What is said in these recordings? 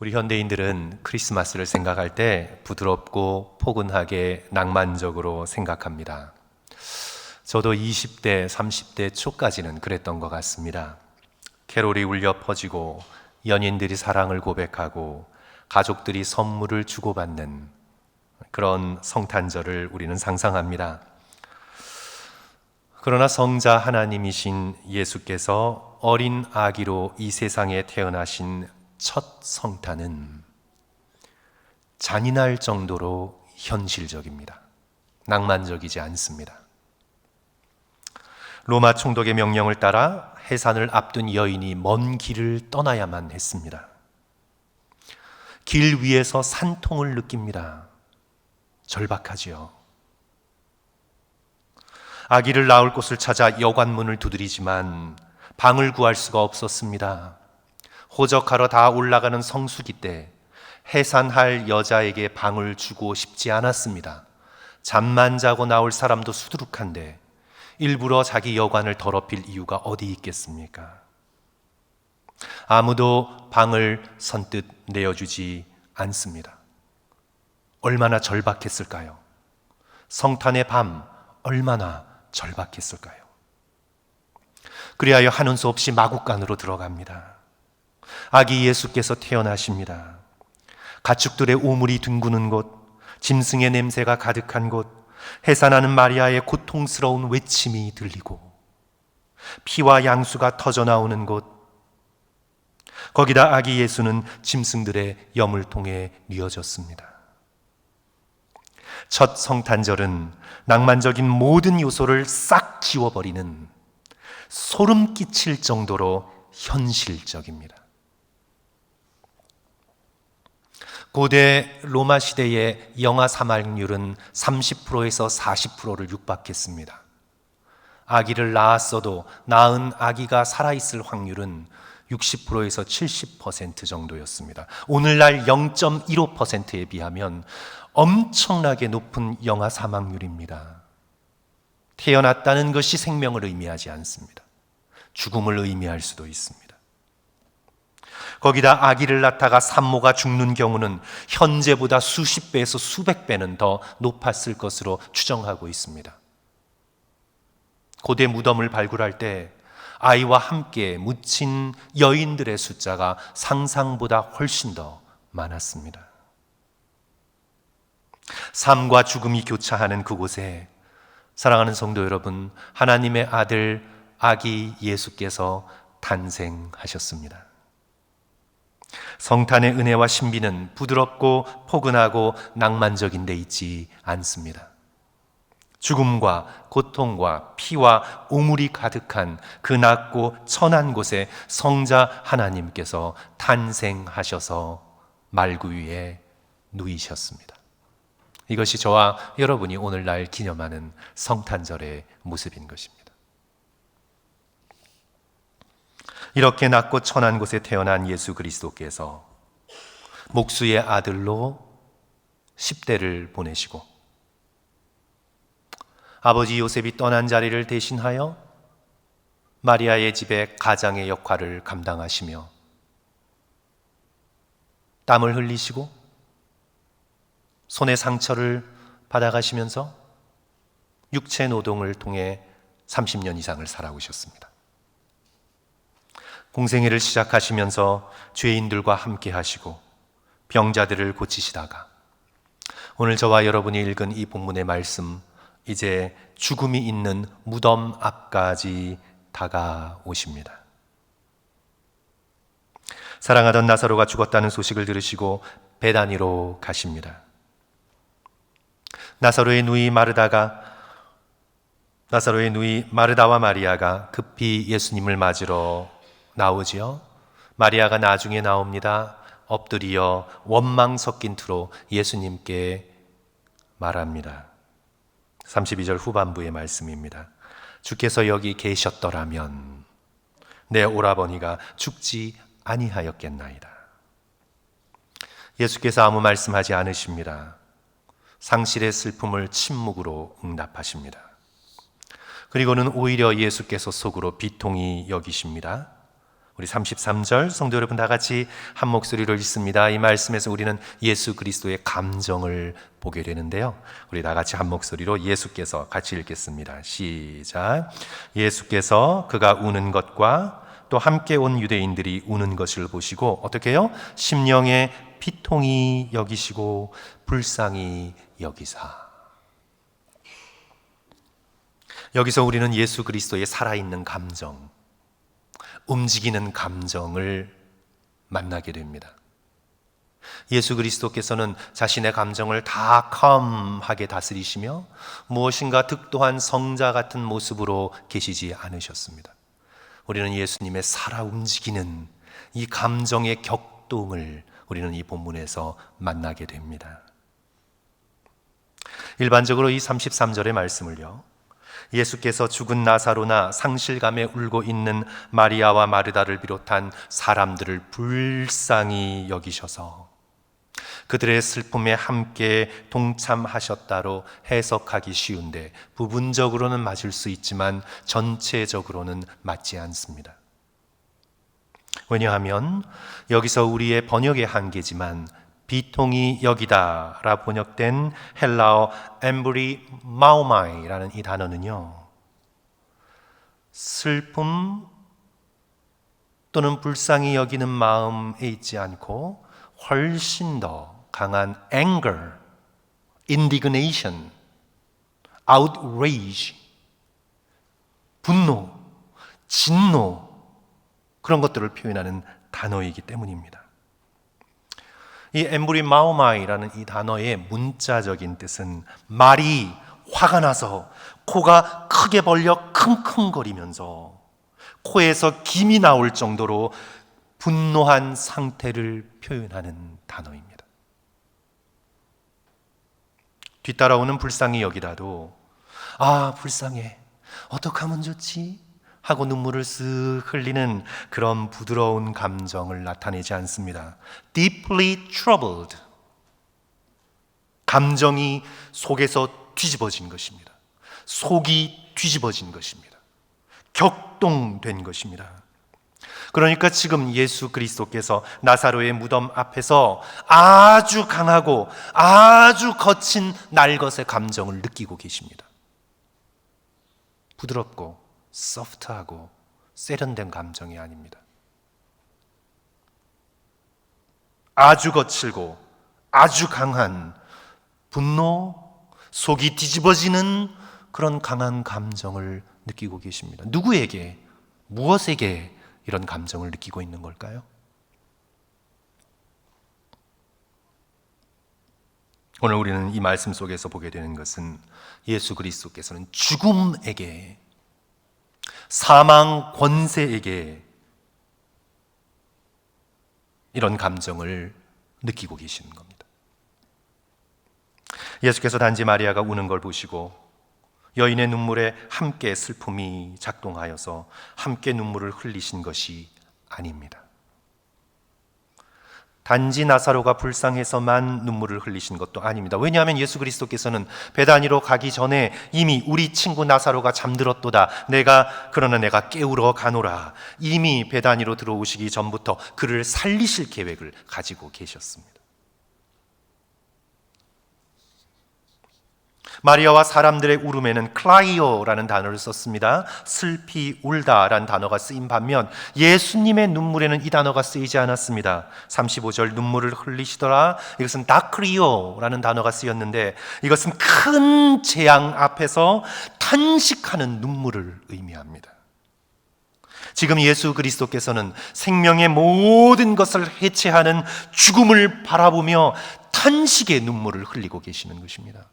우리 현대인들은 크리스마스를 생각할 때 부드럽고 포근하게 낭만적으로 생각합니다. 저도 20대, 30대 초까지는 그랬던 것 같습니다. 캐롤이 울려 퍼지고 연인들이 사랑을 고백하고 가족들이 선물을 주고받는 그런 성탄절을 우리는 상상합니다. 그러나 성자 하나님이신 예수께서 어린 아기로 이 세상에 태어나신 첫 성탄은 잔인할 정도로 현실적입니다. 낭만적이지 않습니다. 로마 총독의 명령을 따라 해산을 앞둔 여인이 먼 길을 떠나야만 했습니다. 길 위에서 산통을 느낍니다. 절박하지요. 아기를 낳을 곳을 찾아 여관문을 두드리지만 방을 구할 수가 없었습니다. 호적하러 다 올라가는 성수기 때 해산할 여자에게 방을 주고 싶지 않았습니다. 잠만 자고 나올 사람도 수두룩한데 일부러 자기 여관을 더럽힐 이유가 어디 있겠습니까? 아무도 방을 선뜻 내어주지 않습니다. 얼마나 절박했을까요? 성탄의 밤 얼마나 절박했을까요? 그리하여 하는 수 없이 마구간으로 들어갑니다. 아기 예수께서 태어나십니다. 가축들의 우물이 둥그는 곳, 짐승의 냄새가 가득한 곳, 해산하는 마리아의 고통스러운 외침이 들리고 피와 양수가 터져나오는 곳, 거기다 아기 예수는 짐승들의 염을통에 뉘어졌습니다. 첫 성탄절은 낭만적인 모든 요소를 싹 지워버리는 소름 끼칠 정도로 현실적입니다. 고대 로마 시대의 영아 사망률은 30%에서 40%를 육박했습니다. 아기를 낳았어도 낳은 아기가 살아있을 확률은 60%에서 70% 정도였습니다. 오늘날 0.15%에 비하면 엄청나게 높은 영아 사망률입니다. 태어났다는 것이 생명을 의미하지 않습니다. 죽음을 의미할 수도 있습니다. 거기다 아기를 낳다가 산모가 죽는 경우는 현재보다 수십 배에서 수백 배는 더 높았을 것으로 추정하고 있습니다. 고대 무덤을 발굴할 때 아이와 함께 묻힌 여인들의 숫자가 상상보다 훨씬 더 많았습니다. 삶과 죽음이 교차하는 그곳에 사랑하는 성도 여러분, 하나님의 아들 아기 예수께서 탄생하셨습니다. 성탄의 은혜와 신비는 부드럽고 포근하고 낭만적인 데 있지 않습니다. 죽음과 고통과 피와 오물이 가득한 그 낮고 천한 곳에 성자 하나님께서 탄생하셔서 말구 위에 누이셨습니다. 이것이 저와 여러분이 오늘날 기념하는 성탄절의 모습인 것입니다. 이렇게 낮고 천한 곳에 태어난 예수 그리스도께서 목수의 아들로 10대를 보내시고 아버지 요셉이 떠난 자리를 대신하여 마리아의 집에 가장의 역할을 감당하시며 땀을 흘리시고 손의 상처를 받아가시면서 육체 노동을 통해 30년 이상을 살아오셨습니다. 공생애를 시작하시면서 죄인들과 함께 하시고 병자들을 고치시다가 오늘 저와 여러분이 읽은 이 본문의 말씀, 이제 죽음이 있는 무덤 앞까지 다가오십니다. 사랑하던 나사로가 죽었다는 소식을 들으시고 베다니로 가십니다. 나사로의 누이 마르다와 마리아가 급히 예수님을 맞으러 나오지요. 마리아가 나중에 나옵니다. 엎드려 원망 섞인 투로 예수님께 말합니다. 32절 후반부의 말씀입니다. 주께서 여기 계셨더라면 내 오라버니가 죽지 아니하였겠나이다. 예수께서 아무 말씀하지 않으십니다. 상실의 슬픔을 침묵으로 응답하십니다. 그리고는 오히려 예수께서 속으로 비통히 여기십니다. 우리 33절 성도 여러분 다 같이 한 목소리로 읽습니다. 이 말씀에서 우리는 예수 그리스도의 감정을 보게 되는데요. 우리 다 같이 한 목소리로 예수께서 같이 읽겠습니다. 시작. 예수께서 그가 우는 것과 또 함께 온 유대인들이 우는 것을 보시고 어떻게 해요? 심령에 피통이 여기시고 불쌍히 여기사. 여기서 우리는 예수 그리스도의 살아있는 감정, 움직이는 감정을 만나게 됩니다. 예수 그리스도께서는 자신의 감정을 다 calm하게 다스리시며 무엇인가 득도한 성자 같은 모습으로 계시지 않으셨습니다. 우리는 예수님의 살아 움직이는 이 감정의 격동을 우리는 이 본문에서 만나게 됩니다. 일반적으로 이 33절의 말씀을요, 예수께서 죽은 나사로나 상실감에 울고 있는 마리아와 마르다를 비롯한 사람들을 불쌍히 여기셔서 그들의 슬픔에 함께 동참하셨다로 해석하기 쉬운데 부분적으로는 맞을 수 있지만 전체적으로는 맞지 않습니다. 왜냐하면 여기서 우리의 번역의 한계지만 비통이 여기다라 번역된 헬라어 엠브리 마우마이라는 이 단어는요, 슬픔 또는 불쌍히 여기는 마음에 있지 않고 훨씬 더 강한 anger, indignation, outrage, 분노, 진노, 그런 것들을 표현하는 단어이기 때문입니다. 이 엠브리 마오마이라는 이 단어의 문자적인 뜻은 말이 화가 나서 코가 크게 벌려 킁킁거리면서 코에서 김이 나올 정도로 분노한 상태를 표현하는 단어입니다. 뒤따라오는 불쌍히 여기다도 불쌍해, 어떡하면 좋지? 하고 눈물을 쓱 흘리는 그런 부드러운 감정을 나타내지 않습니다. Deeply troubled, 감정이 속에서 뒤집어진 것입니다. 속이 뒤집어진 것입니다. 격동된 것입니다. 그러니까 지금 예수 그리스도께서 나사로의 무덤 앞에서 아주 강하고 아주 거친 날것의 감정을 느끼고 계십니다. 부드럽고 소프트하고 세련된 감정이 아닙니다. 아주 거칠고 아주 강한 분노, 속이 뒤집어지는 그런 강한 감정을 느끼고 계십니다. 누구에게, 무엇에게 이런 감정을 느끼고 있는 걸까요? 오늘 우리는 이 말씀 속에서 보게 되는 것은 예수 그리스도께서는 죽음에게, 사망 권세에게 이런 감정을 느끼고 계시는 겁니다. 예수께서 단지 마리아가 우는 걸 보시고 여인의 눈물에 함께 슬픔이 작동하여서 함께 눈물을 흘리신 것이 아닙니다. 단지 나사로가 불쌍해서만 눈물을 흘리신 것도 아닙니다. 왜냐하면 예수 그리스도께서는 베다니로 가기 전에 이미 우리 친구 나사로가 잠들었도다, 그러나 내가 깨우러 가노라, 이미 베다니로 들어오시기 전부터 그를 살리실 계획을 가지고 계셨습니다. 마리아와 사람들의 울음에는 클라이오라는 단어를 썼습니다. 슬피 울다라는 단어가 쓰인 반면 예수님의 눈물에는 이 단어가 쓰이지 않았습니다. 35절 눈물을 흘리시더라, 이것은 다크리오라는 단어가 쓰였는데 이것은 큰 재앙 앞에서 탄식하는 눈물을 의미합니다. 지금 예수 그리스도께서는 생명의 모든 것을 해체하는 죽음을 바라보며 탄식의 눈물을 흘리고 계시는 것입니다.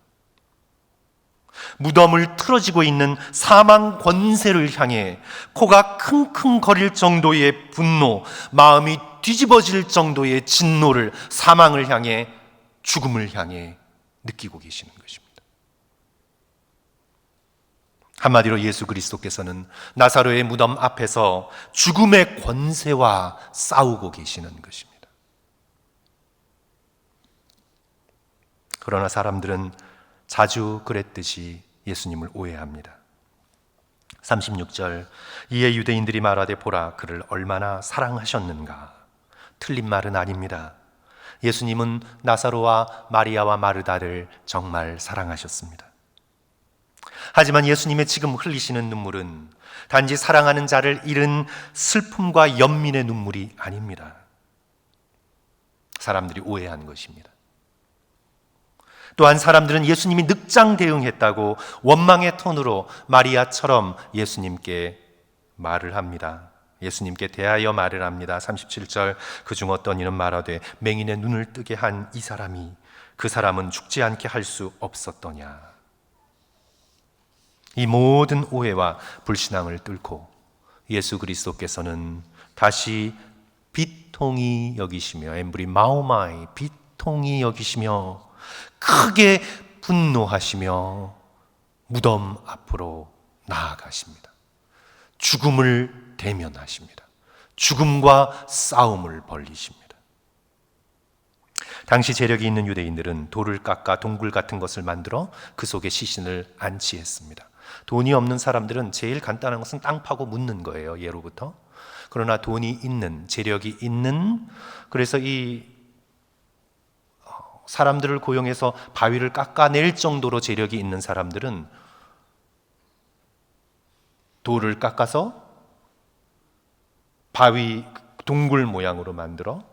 무덤을 틀어지고 있는 사망 권세를 향해 코가 킁킁거릴 정도의 분노, 마음이 뒤집어질 정도의 진노를, 사망을 향해, 죽음을 향해 느끼고 계시는 것입니다. 한마디로 예수 그리스도께서는 나사로의 무덤 앞에서 죽음의 권세와 싸우고 계시는 것입니다. 그러나 사람들은 자주 그랬듯이 예수님을 오해합니다. 36절 이에 유대인들이 말하되 보라 그를 얼마나 사랑하셨는가. 틀린 말은 아닙니다. 예수님은 나사로와 마리아와 마르다를 정말 사랑하셨습니다. 하지만 예수님의 지금 흘리시는 눈물은 단지 사랑하는 자를 잃은 슬픔과 연민의 눈물이 아닙니다. 사람들이 오해한 것입니다. 또한 사람들은 예수님이 늑장 대응했다고 원망의 톤으로 마리아처럼 예수님께 말을 합니다. 예수님께 대하여 말을 합니다. 37절 그중 어떤 이는 말하되 맹인의 눈을 뜨게 한 이 사람이 그 사람은 죽지 않게 할 수 없었더냐. 이 모든 오해와 불신앙을 뚫고 예수 그리스도께서는 다시 비통히 여기시며 엠브리 마오마이 비통히 여기시며 크게 분노하시며 무덤 앞으로 나아가십니다. 죽음을 대면하십니다. 죽음과 싸움을 벌이십니다. 당시 재력이 있는 유대인들은 돌을 깎아 동굴 같은 것을 만들어 그 속에 시신을 안치했습니다. 돈이 없는 사람들은 제일 간단한 것은 땅 파고 묻는 거예요, 예로부터. 그러나 돈이 있는, 재력이 있는, 그래서 이 사람들을 고용해서 바위를 깎아낼 정도로 재력이 있는 사람들은 돌을 깎아서 바위 동굴 모양으로 만들어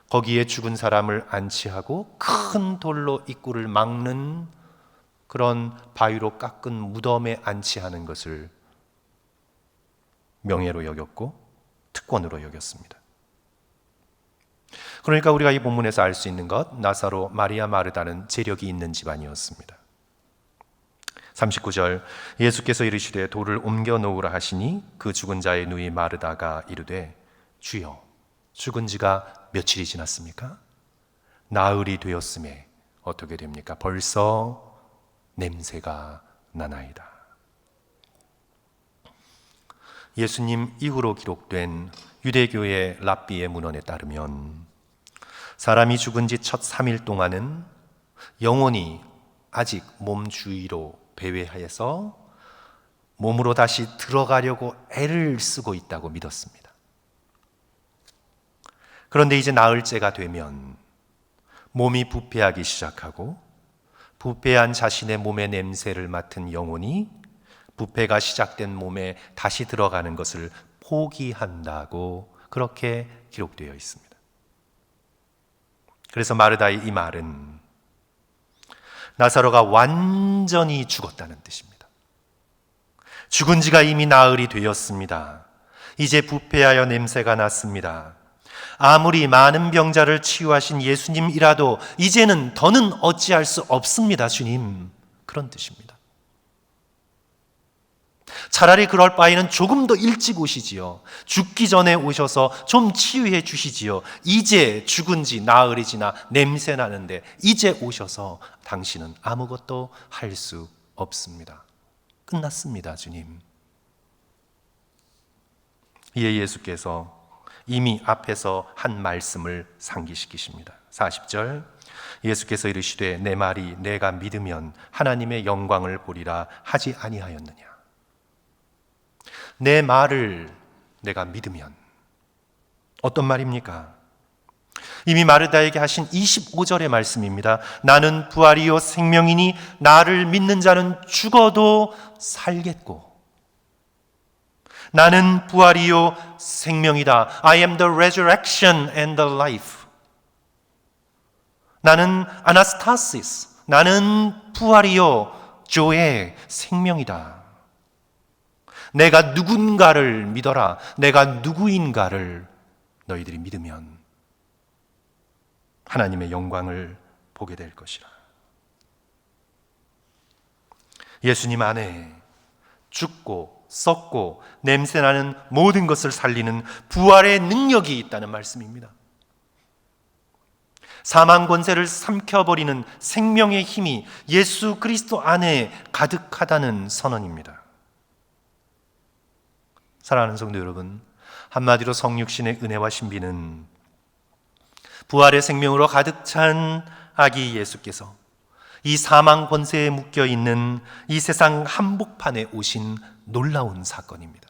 거기에 죽은 사람을 안치하고 큰 돌로 입구를 막는 그런 바위로 깎은 무덤에 안치하는 것을 명예로 여겼고 특권으로 여겼습니다. 그러니까 우리가 이 본문에서 알 수 있는 것, 나사로, 마리아, 마르다는 재력이 있는 집안이었습니다. 39절 예수께서 이르시되 돌을 옮겨 놓으라 하시니 그 죽은 자의 누이 마르다가 이르되 주여 죽은 지가 며칠이 지났습니까? 나흘이 되었음에 어떻게 됩니까? 벌써 냄새가 나나이다. 예수님 이후로 기록된 유대교의 랍비의 문헌에 따르면 사람이 죽은 지 첫 3일 동안은 영혼이 아직 몸 주위로 배회하여서 몸으로 다시 들어가려고 애를 쓰고 있다고 믿었습니다. 그런데 이제 나흘째가 되면 몸이 부패하기 시작하고 부패한 자신의 몸의 냄새를 맡은 영혼이 부패가 시작된 몸에 다시 들어가는 것을 포기한다고 그렇게 기록되어 있습니다. 그래서 마르다의 이 말은 나사로가 완전히 죽었다는 뜻입니다. 죽은 지가 이미 나흘이 되었습니다. 이제 부패하여 냄새가 났습니다. 아무리 많은 병자를 치유하신 예수님이라도 이제는 더는 어찌할 수 없습니다, 주님. 그런 뜻입니다. 차라리 그럴 바에는 조금 더 일찍 오시지요. 죽기 전에 오셔서 좀 치유해 주시지요. 이제 죽은 지 나흘이 지나 냄새 나는데 이제 오셔서 당신은 아무것도 할 수 없습니다. 끝났습니다, 주님. 이에 예수께서 이미 앞에서 한 말씀을 상기시키십니다. 40절 예수께서 이르시되 내 말이 내가 믿으면 하나님의 영광을 보리라 하지 아니하였느냐. 내 말을 내가 믿으면 어떤 말입니까? 이미 마르다에게 하신 25절의 말씀입니다. 나는 부활이요 생명이니 나를 믿는 자는 죽어도 살겠고 나는 부활이요 생명이다. I am the resurrection and the life. 나는 아나스타시스. 나는 부활이요 조의 생명이다. 내가 누군가를 믿어라. 내가 누구인가를 너희들이 믿으면 하나님의 영광을 보게 될 것이라. 예수님 안에 죽고 썩고 냄새나는 모든 것을 살리는 부활의 능력이 있다는 말씀입니다. 사망 권세를 삼켜버리는 생명의 힘이 예수 그리스도 안에 가득하다는 선언입니다. 사랑하는 성도 여러분, 한마디로 성육신의 은혜와 신비는 부활의 생명으로 가득 찬 아기 예수께서 이 사망 권세에 묶여있는 이 세상 한복판에 오신 놀라운 사건입니다.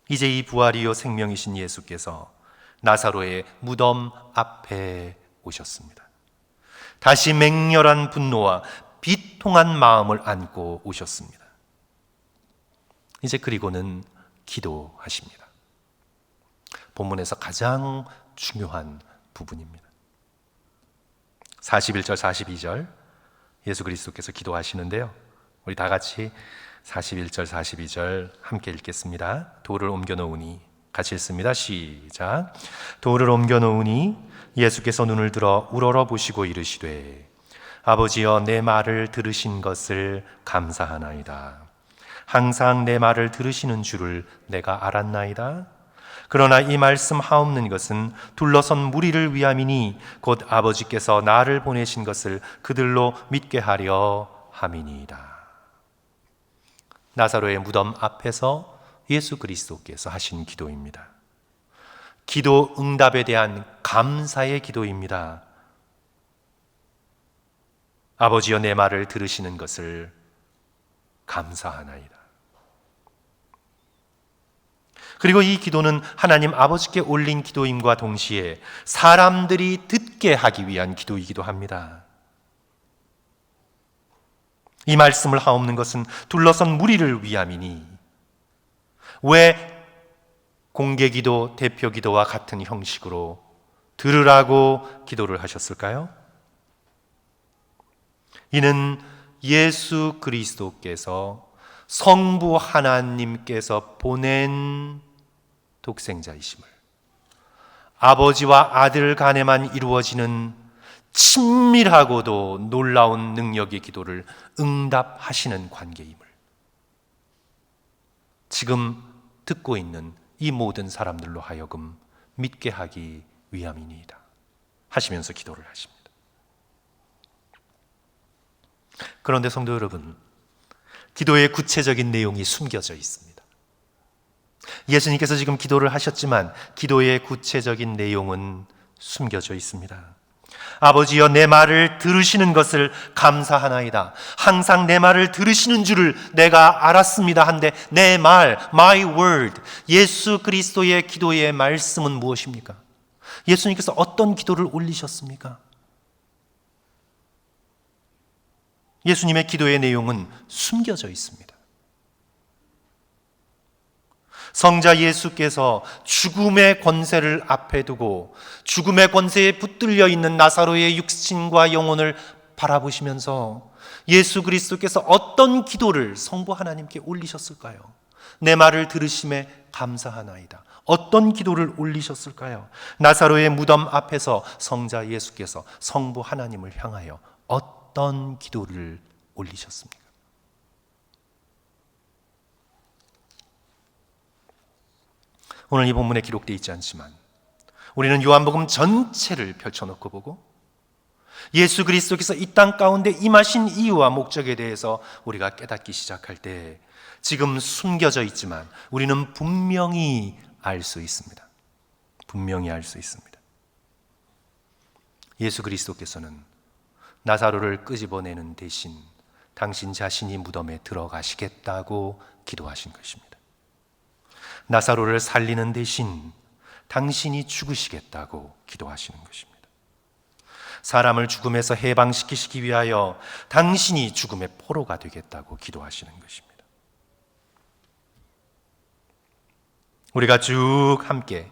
이제 이 부활이요 생명이신 예수께서 나사로의 무덤 앞에 오셨습니다. 다시 맹렬한 분노와 비통한 마음을 안고 오셨습니다. 이제 그리고는 기도하십니다. 본문에서 가장 중요한 부분입니다. 41절 42절 예수 그리스도께서 기도하시는데요, 우리 다 같이 41절 42절 함께 읽겠습니다. 돌을 옮겨 놓으니, 같이 읽습니다. 시작. 돌을 옮겨 놓으니 예수께서 눈을 들어 우러러 보시고 이르시되 아버지여 내 말을 들으신 것을 감사하나이다. 항상 내 말을 들으시는 줄을 내가 알았나이다. 그러나 이 말씀 하옵는 것은 둘러선 무리를 위함이니 곧 아버지께서 나를 보내신 것을 그들로 믿게 하려 함이니이다. 나사로의 무덤 앞에서 예수 그리스도께서 하신 기도입니다. 기도 응답에 대한 감사의 기도입니다. 아버지여 내 말을 들으시는 것을 감사하나이다. 그리고 이 기도는 하나님 아버지께 올린 기도임과 동시에 사람들이 듣게 하기 위한 기도이기도 합니다. 이 말씀을 하옵는 것은 둘러선 무리를 위함이니, 왜 공개기도, 대표기도와 같은 형식으로 들으라고 기도를 하셨을까요? 이는 예수 그리스도께서 성부 하나님께서 보낸 독생자이심을, 아버지와 아들 간에만 이루어지는 친밀하고도 놀라운 능력의 기도를 응답하시는 관계임을 지금 듣고 있는 이 모든 사람들로 하여금 믿게 하기 위함이니이다 하시면서 기도를 하십니다. 그런데 성도 여러분, 기도의 구체적인 내용이 숨겨져 있습니다. 예수님께서 지금 기도를 하셨지만 기도의 구체적인 내용은 숨겨져 있습니다. 아버지여 내 말을 들으시는 것을 감사하나이다. 항상 내 말을 들으시는 줄을 내가 알았습니다 한데, 내 말, my word, 예수 그리스도의 기도의 말씀은 무엇입니까? 예수님께서 어떤 기도를 올리셨습니까? 예수님의 기도의 내용은 숨겨져 있습니다. 성자 예수께서 죽음의 권세를 앞에 두고 죽음의 권세에 붙들려 있는 나사로의 육신과 영혼을 바라보시면서 예수 그리스도께서 어떤 기도를 성부 하나님께 올리셨을까요? 내 말을 들으심에 감사하나이다. 어떤 기도를 올리셨을까요? 나사로의 무덤 앞에서 성자 예수께서 성부 하나님을 향하여 어떤 기도를 올리셨습니까? 오늘 이 본문에 기록되어 있지 않지만 우리는 요한복음 전체를 펼쳐놓고 보고 예수 그리스도께서 이 땅 가운데 임하신 이유와 목적에 대해서 우리가 깨닫기 시작할 때 지금 숨겨져 있지만 우리는 분명히 알 수 있습니다. 분명히 알 수 있습니다. 예수 그리스도께서는 나사로를 끄집어내는 대신 당신 자신이 무덤에 들어가시겠다고 기도하신 것입니다. 나사로를 살리는 대신 당신이 죽으시겠다고 기도하시는 것입니다. 사람을 죽음에서 해방시키시기 위하여 당신이 죽음의 포로가 되겠다고 기도하시는 것입니다. 우리가 쭉 함께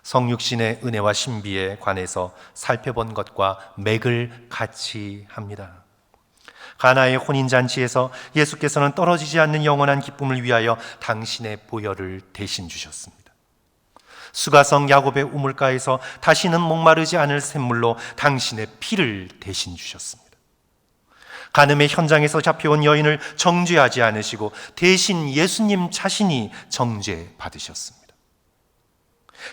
성육신의 은혜와 신비에 관해서 살펴본 것과 맥을 같이 합니다. 가나의 혼인잔치에서 예수께서는 떨어지지 않는 영원한 기쁨을 위하여 당신의 보혈을 대신 주셨습니다. 수가성 야곱의 우물가에서 다시는 목마르지 않을 샘물로 당신의 피를 대신 주셨습니다. 간음의 현장에서 잡혀온 여인을 정죄하지 않으시고 대신 예수님 자신이 정죄 받으셨습니다.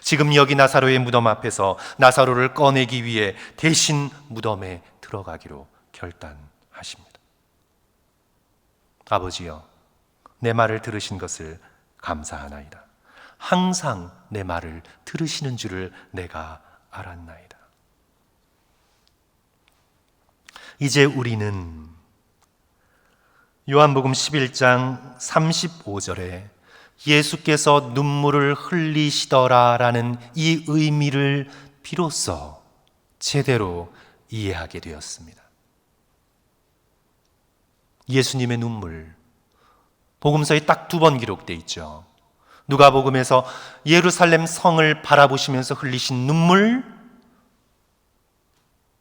지금 여기 나사로의 무덤 앞에서 나사로를 꺼내기 위해 대신 무덤에 들어가기로 결단하십니다. 아버지여, 내 말을 들으신 것을 감사하나이다. 항상 내 말을 들으시는 줄을 내가 알았나이다. 이제 우리는 요한복음 11장 35절에 예수께서 눈물을 흘리시더라라는 이 의미를 비로소 제대로 이해하게 되었습니다. 예수님의 눈물, 복음서에 딱 2번 기록되어 있죠. 누가복음에서 예루살렘 성을 바라보시면서 흘리신 눈물,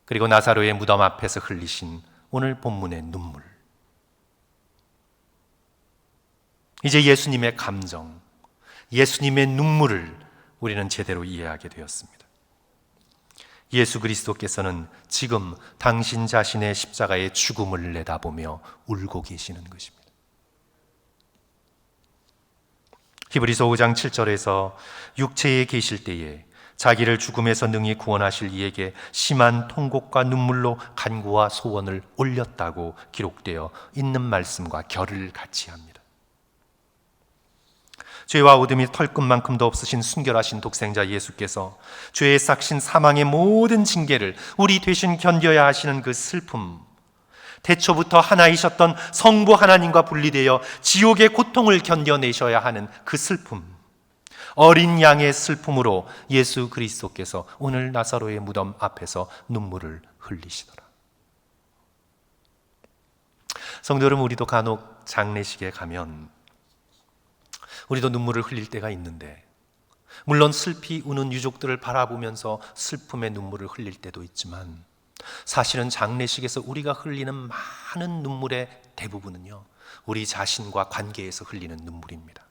그리고 나사로의 무덤 앞에서 흘리신 오늘 본문의 눈물. 이제 예수님의 감정, 예수님의 눈물을 우리는 제대로 이해하게 되었습니다. 예수 그리스도께서는 지금 당신 자신의 십자가의 죽음을 내다보며 울고 계시는 것입니다. 히브리서 5장 7절에서 육체에 계실 때에 자기를 죽음에서 능히 구원하실 이에게 심한 통곡과 눈물로 간구와 소원을 올렸다고 기록되어 있는 말씀과 결을 같이 합니다. 죄와 어둠이 털끝만큼도 없으신 순결하신 독생자 예수께서 죄에 싹신 사망의 모든 징계를 우리 대신 견뎌야 하시는 그 슬픔, 태초부터 하나이셨던 성부 하나님과 분리되어 지옥의 고통을 견뎌내셔야 하는 그 슬픔, 어린 양의 슬픔으로 예수 그리스도께서 오늘 나사로의 무덤 앞에서 눈물을 흘리시더라. 성도 여러분, 우리도 간혹 장례식에 가면 우리도 눈물을 흘릴 때가 있는데, 물론 슬피 우는 유족들을 바라보면서 슬픔의 눈물을 흘릴 때도 있지만, 사실은 장례식에서 우리가 흘리는 많은 눈물의 대부분은요, 우리 자신과 관계에서 흘리는 눈물입니다.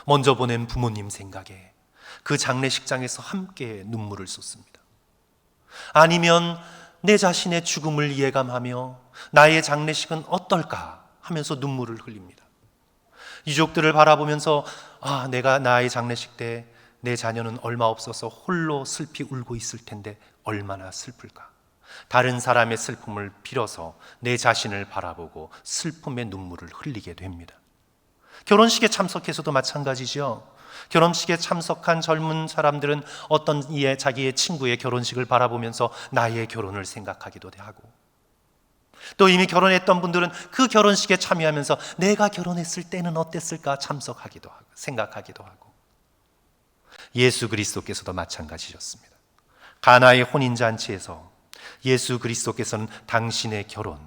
먼저 보낸 부모님 생각에 그 장례식장에서 함께 눈물을 쏟습니다. 아니면 내 자신의 죽음을 예감하며 나의 장례식은 어떨까 하면서 눈물을 흘립니다. 유족들을 바라보면서 내가 나의 장례식 때 내 자녀는 얼마 없어서 홀로 슬피 울고 있을 텐데 얼마나 슬플까. 다른 사람의 슬픔을 빌어서 내 자신을 바라보고 슬픔의 눈물을 흘리게 됩니다. 결혼식에 참석해서도 마찬가지죠. 결혼식에 참석한 젊은 사람들은 어떤 자기의 친구의 결혼식을 바라보면서 나의 결혼을 생각하기도 하고, 또 이미 결혼했던 분들은 그 결혼식에 참여하면서 내가 결혼했을 때는 어땠을까 참석하기도 하고 생각하기도 하고, 예수 그리스도께서도 마찬가지셨습니다. 가나의 혼인잔치에서 예수 그리스도께서는 당신의 결혼,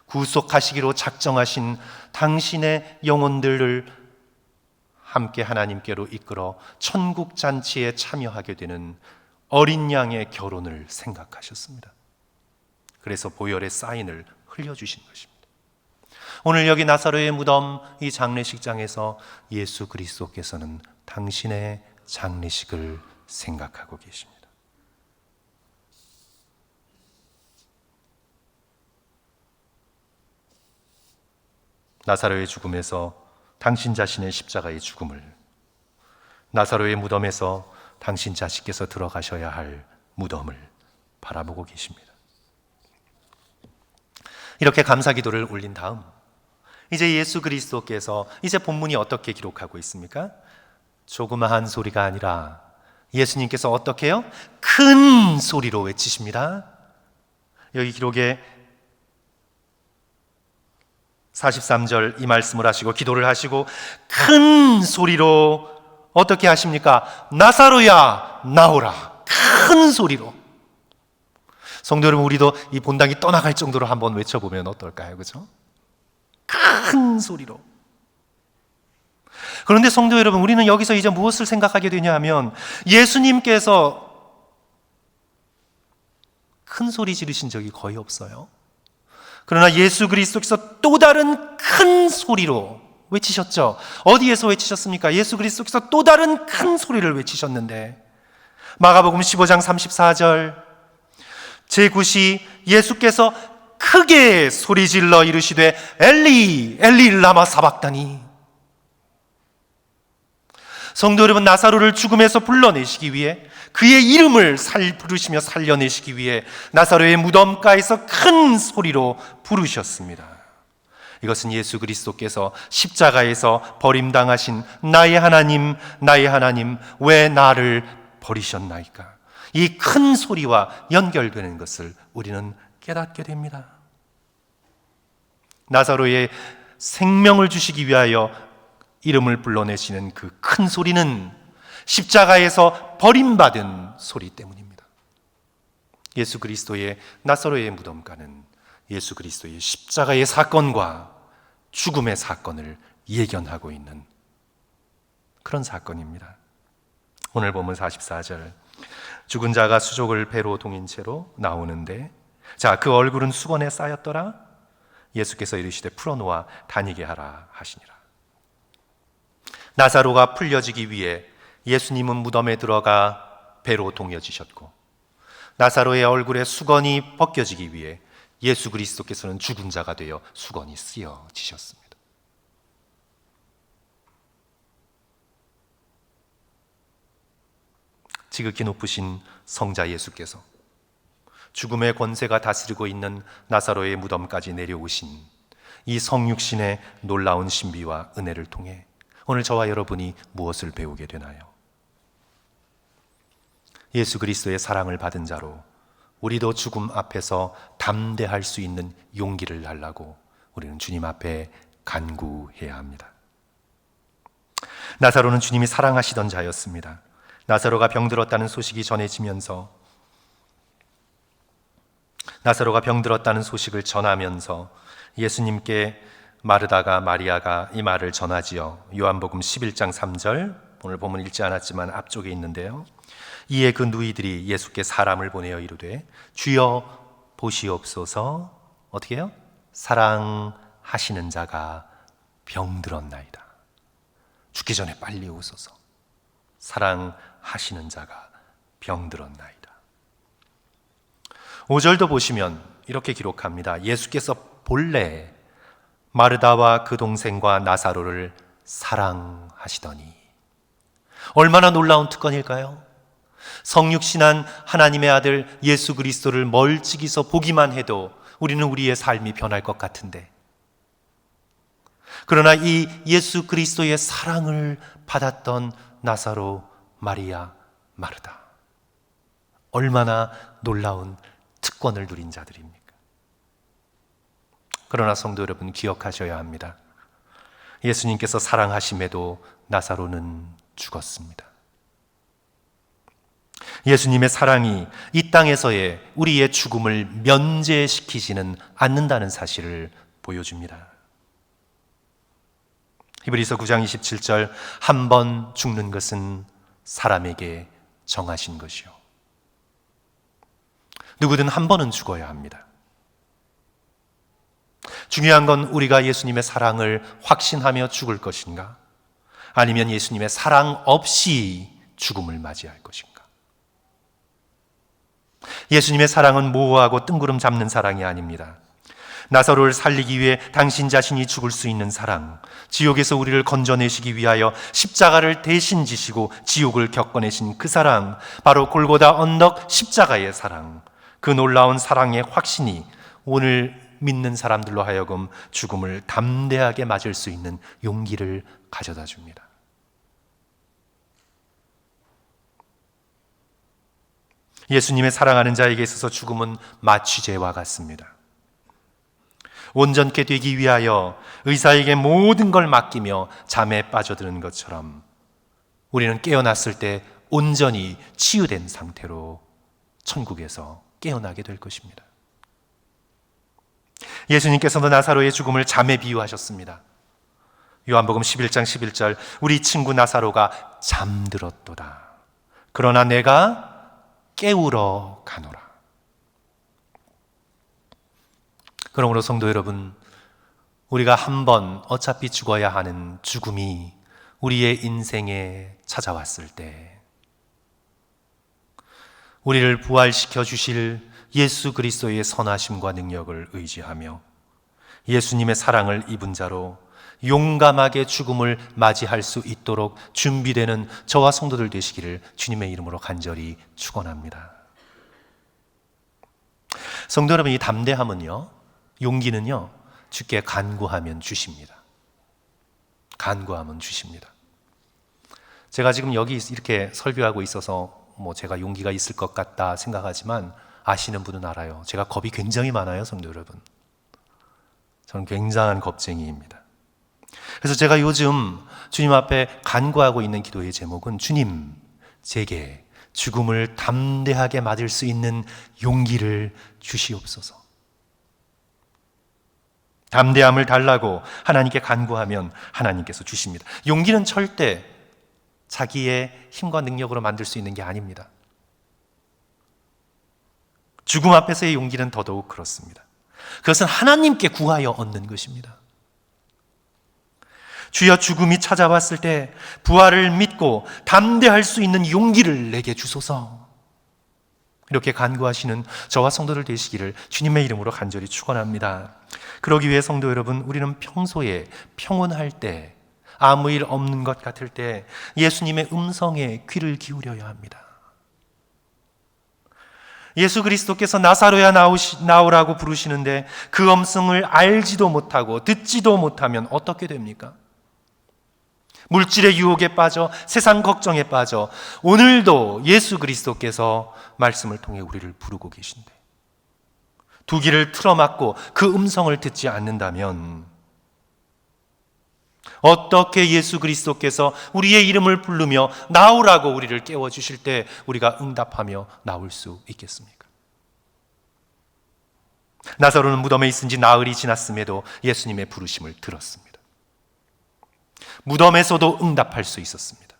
구속하시기로 작정하신 당신의 영혼들을 함께 하나님께로 이끌어 천국 잔치에 참여하게 되는 어린 양의 결혼을 생각하셨습니다. 그래서 보혈의 사인을 흘려주신 것입니다. 오늘 여기 나사로의 무덤 이 장례식장에서 예수 그리스도께서는 당신의 장례식을 생각하고 계십니다. 나사로의 죽음에서 당신 자신의 십자가의 죽음을, 나사로의 무덤에서 당신 자식께서 들어가셔야 할 무덤을 바라보고 계십니다. 이렇게 감사 기도를 올린 다음 이제 예수 그리스도께서 이제 본문이 어떻게 기록하고 있습니까? 조그마한 소리가 아니라 예수님께서 어떻게 해요? 큰 소리로 외치십니다. 여기 기록에 43절 이 말씀을 하시고 기도를 하시고 큰 소리로 어떻게 하십니까? 나사로야 나오라. 큰 소리로. 성도 여러분, 우리도 이 본당이 떠나갈 정도로 한번 외쳐보면 어떨까요? 그렇죠? 큰 소리로. 그런데 성도 여러분, 우리는 여기서 이제 무엇을 생각하게 되냐 하면 예수님께서 큰 소리 지르신 적이 거의 없어요. 그러나 예수 그리스도께서 또 다른 큰 소리로 외치셨죠. 어디에서 외치셨습니까? 예수 그리스도께서 또 다른 큰 소리를 외치셨는데, 마가복음 15장 34절 제9시 예수께서 크게 소리질러 이르시되 엘리 엘리 라마 사박다니. 성도 여러분, 나사로를 죽음에서 불러내시기 위해 그의 이름을 부르시며 살려내시기 위해 나사로의 무덤가에서 큰 소리로 부르셨습니다. 이것은 예수 그리스도께서 십자가에서 버림당하신 나의 하나님 나의 하나님 왜 나를 버리셨나이까, 이 큰 소리와 연결되는 것을 우리는 깨닫게 됩니다. 나사로의 생명을 주시기 위하여 이름을 불러내시는 그 큰 소리는 십자가에서 버림받은 소리 때문입니다. 예수 그리스도의 나사로의 무덤가는 예수 그리스도의 십자가의 사건과 죽음의 사건을 예견하고 있는 그런 사건입니다. 오늘 본문 44절, 죽은 자가 수족을 배로 동인 채로 나오는데 자, 그 얼굴은 수건에 쌓였더라. 예수께서 이르시되 풀어놓아 다니게 하라 하시니라. 나사로가 풀려지기 위해 예수님은 무덤에 들어가 배로 동여지셨고, 나사로의 얼굴에 수건이 벗겨지기 위해 예수 그리스도께서는 죽은 자가 되어 수건이 쓰여지셨습니다. 지극히 높으신 성자 예수께서 죽음의 권세가 다스리고 있는 나사로의 무덤까지 내려오신 이 성육신의 놀라운 신비와 은혜를 통해 오늘 저와 여러분이 무엇을 배우게 되나요? 예수 그리스도의 사랑을 받은 자로 우리도 죽음 앞에서 담대할 수 있는 용기를 달라고 우리는 주님 앞에 간구해야 합니다. 나사로는 주님이 사랑하시던 자였습니다. 나사로가 병들었다는 소식이 전해지면서 나사로가 병들었다는 소식을 전하면서 예수님께 마르다가 마리아가 이 말을 전하지요. 요한복음 11장 3절, 오늘 본문 읽지 않았지만 앞쪽에 있는데요. 이에 그 누이들이 예수께 사람을 보내어 이르되 주여 보시옵소서, 어떻게 해요? 사랑하시는 자가 병들었나이다. 죽기 전에 빨리 오소서. 사랑하시는 자가 병들었나이다. 5절도 보시면 이렇게 기록합니다. 예수께서 본래 마르다와 그 동생과 나사로를 사랑하시더니. 얼마나 놀라운 특권일까요? 성육신한 하나님의 아들 예수 그리스도를 멀찍이서 보기만 해도 우리는 우리의 삶이 변할 것 같은데, 그러나 이 예수 그리스도의 사랑을 받았던 나사로, 마리아, 마르다, 얼마나 놀라운 특권을 누린 자들입니까? 그러나 성도 여러분, 기억하셔야 합니다. 예수님께서 사랑하심에도 나사로는 죽었습니다. 예수님의 사랑이 이 땅에서의 우리의 죽음을 면제시키지는 않는다는 사실을 보여줍니다. 히브리서 9장 27절, 한 번 죽는 것은 사람에게 정하신 것이요. 누구든 한 번은 죽어야 합니다. 중요한 건 우리가 예수님의 사랑을 확신하며 죽을 것인가, 아니면 예수님의 사랑 없이 죽음을 맞이할 것인가. 예수님의 사랑은 모호하고 뜬구름 잡는 사랑이 아닙니다. 나사로를 살리기 위해 당신 자신이 죽을 수 있는 사랑, 지옥에서 우리를 건져내시기 위하여 십자가를 대신 지시고 지옥을 겪어내신 그 사랑, 바로 골고다 언덕 십자가의 사랑, 그 놀라운 사랑의 확신이 오늘 믿는 사람들로 하여금 죽음을 담대하게 맞을 수 있는 용기를 가져다 줍니다. 예수님의 사랑하는 자에게 있어서 죽음은 마취제와 같습니다. 온전케 되기 위하여 의사에게 모든 걸 맡기며 잠에 빠져드는 것처럼 우리는 깨어났을 때 온전히 치유된 상태로 천국에서 깨어나게 될 것입니다. 예수님께서도 나사로의 죽음을 잠에 비유하셨습니다. 요한복음 11장 11절, 우리 친구 나사로가 잠들었도다. 그러나 내가 깨우러 가노라. 그러므로 성도 여러분, 우리가 한 번 어차피 죽어야 하는 죽음이 우리의 인생에 찾아왔을 때 우리를 부활시켜 주실 예수 그리스도의 선하심과 능력을 의지하며 예수님의 사랑을 입은 자로 용감하게 죽음을 맞이할 수 있도록 준비되는 저와 성도들 되시기를 주님의 이름으로 간절히 축원합니다. 성도 여러분, 이 담대함은요, 용기는요, 주께 간구하면 주십니다. 간구하면 주십니다. 제가 지금 여기 이렇게 설교하고 있어서 제가 용기가 있을 것 같다 생각하지만 아시는 분은 알아요. 제가 겁이 굉장히 많아요, 성도 여러분. 저는 굉장한 겁쟁이입니다. 그래서 제가 요즘 주님 앞에 간구하고 있는 기도의 제목은 주님, 제게 죽음을 담대하게 맞을 수 있는 용기를 주시옵소서. 담대함을 달라고 하나님께 간구하면 하나님께서 주십니다. 용기는 절대 자기의 힘과 능력으로 만들 수 있는 게 아닙니다. 죽음 앞에서의 용기는 더더욱 그렇습니다. 그것은 하나님께 구하여 얻는 것입니다. 주여, 죽음이 찾아왔을 때 부활을 믿고 담대할 수 있는 용기를 내게 주소서. 이렇게 간구하시는 저와 성도들 되시기를 주님의 이름으로 간절히 축원합니다. 그러기 위해 성도 여러분, 우리는 평소에 평온할 때, 아무 일 없는 것 같을 때 예수님의 음성에 귀를 기울여야 합니다. 예수 그리스도께서 나사로야 나오라고 부르시는데 그 음성을 알지도 못하고 듣지도 못하면 어떻게 됩니까? 물질의 유혹에 빠져 세상 걱정에 빠져 오늘도 예수 그리스도께서 말씀을 통해 우리를 부르고 계신데 두 귀를 틀어막고 그 음성을 듣지 않는다면 어떻게 예수 그리스도께서 우리의 이름을 부르며 나오라고 우리를 깨워주실 때 우리가 응답하며 나올 수 있겠습니까? 나사로는 무덤에 있은 지 나흘이 지났음에도 예수님의 부르심을 들었습니다. 무덤에서도 응답할 수 있었습니다.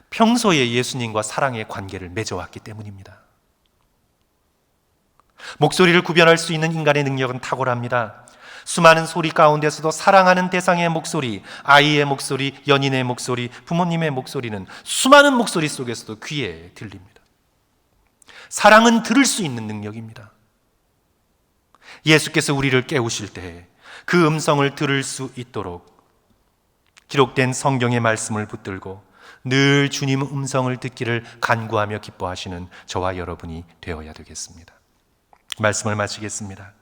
평소에 예수님과 사랑의 관계를 맺어왔기 때문입니다. 목소리를 구별할 수 있는 인간의 능력은 탁월합니다. 수많은 소리 가운데서도 사랑하는 대상의 목소리, 아이의 목소리, 연인의 목소리, 부모님의 목소리는 수많은 목소리 속에서도 귀에 들립니다. 사랑은 들을 수 있는 능력입니다. 예수께서 우리를 깨우실 때 그 음성을 들을 수 있도록 기록된 성경의 말씀을 붙들고 늘 주님 음성을 듣기를 간구하며 기뻐하시는 저와 여러분이 되어야 되겠습니다. 말씀을 마치겠습니다.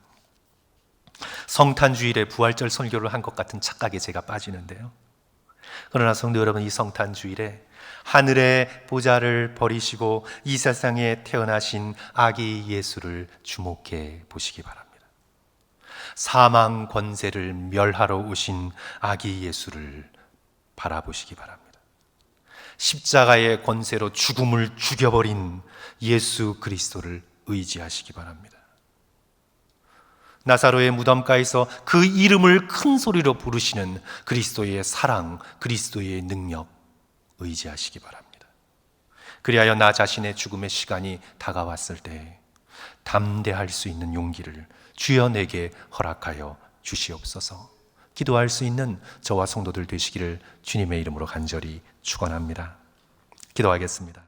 성탄주일에 부활절 설교를 한 것 같은 착각에 제가 빠지는데요. 그러나 성도 여러분, 이 성탄주일에 하늘의 보좌를 버리시고 이 세상에 태어나신 아기 예수를 주목해 보시기 바랍니다. 사망 권세를 멸하러 오신 아기 예수를 바라보시기 바랍니다. 십자가의 권세로 죽음을 죽여버린 예수 그리스도를 의지하시기 바랍니다. 나사로의 무덤가에서 그 이름을 큰 소리로 부르시는 그리스도의 사랑, 그리스도의 능력 의지하시기 바랍니다. 그리하여 나 자신의 죽음의 시간이 다가왔을 때 담대할 수 있는 용기를 주여 내게 허락하여 주시옵소서. 기도할 수 있는 저와 성도들 되시기를 주님의 이름으로 간절히 축원합니다. 기도하겠습니다.